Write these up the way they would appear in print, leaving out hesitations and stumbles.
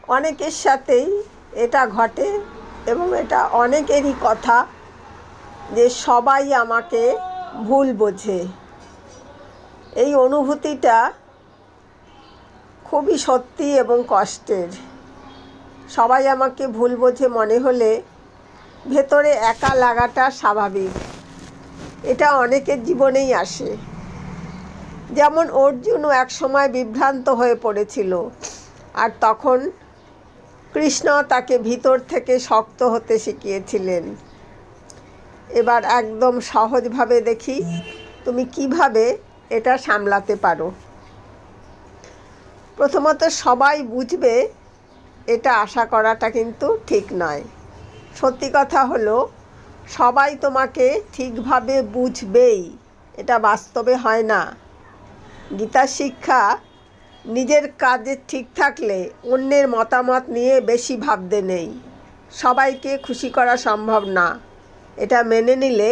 অনেকের সাথেই এটা ঘটে এবং এটা অনেকেরই কথা যে সবাই আমাকে ভুল বোঝে। এই অনুভূতিটা খুবই সত্যি এবং কষ্টের। সবাই আমাকে ভুল বোঝে মনে হলে ভেতরে একা লাগাটা স্বাভাবিক। এটা অনেকের জীবনেই আসে। যেমন অর্জুনও একসময় বিভ্রান্ত হয়ে পড়েছিল, আর তখন কৃষ্ণ তাকে ভিতর থেকে শক্ত হতে শিখিয়েছিলেন। এবার একদম সহজভাবে দেখি তুমি কিভাবে এটা সামলাতে পারো। প্রথমত, সবাই বুঝবে এটা আশা করাটা কিন্তু ঠিক নয়। সত্যি কথা হলো, সবাই তোমাকে ঠিকভাবে বুঝবেই এটা বাস্তবে হয় না। গীতার শিক্ষা নিজের কাজে ঠিক থাকলে অন্যের মতামত নিয়ে বেশি ভাবতে নেই। সবাইকে খুশি করা সম্ভব না, এটা মেনে নিলে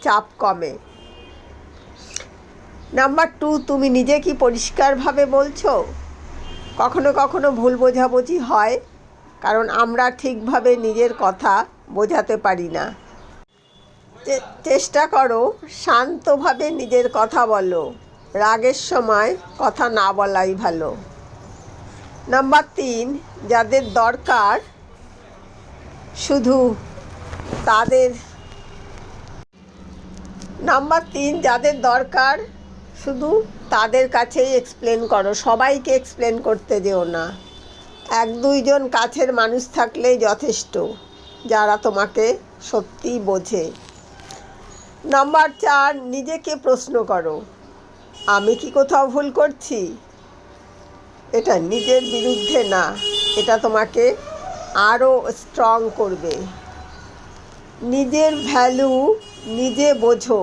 চাপ কমে। নাম্বার 2, তুমি নিজে কি পরিষ্কারভাবে বলছো? কখনো কখনো ভুল বোঝাবুঝি হয় কারণ আমরা ঠিকভাবে নিজের কথা বোঝাতে পারি না। চেষ্টা করো শান্তভাবে নিজের কথা বলো। রাগের সময় কথা না বলাই ভালো। নাম্বার 3, যাদের দরকার শুধু তাদের কাছেই এক্সপ্লেন করো, সবাইকে এক্সপ্লেন করতে যেও না। 1-2 জন কাছের মানুষ থাকলেই যথেষ্ট, যারা তোমাকে সত্যিই বোঝে। নাম্বার 4, নিজেকে প্রশ্ন করো, আমি কি কোথাও ভুল করছি? এটা নিজের বিরুদ্ধে না, এটা তোমাকে আরও স্ট্রং করবে। নিজের ভ্যালু নিজে বোঝো।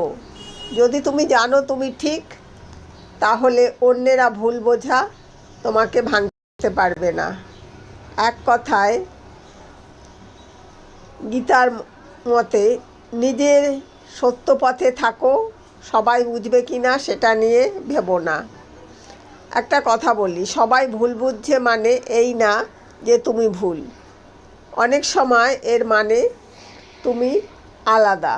যদি তুমি জানো তুমি ঠিক, তাহলে অন্যেরা ভুল বোঝা তোমাকে ভাঙতে পারবে না। এক কথায়, গীতার মতে নিজের সত্য পথে থাকো। সবাই বুঝবে কি না সেটা নিয়ে ভেবো না। একটা কথা বলি, সবাই ভুল বুঝছে মানে এই না যে তুমি ভুল। অনেক সময় এর মানে তুমি আলাদা।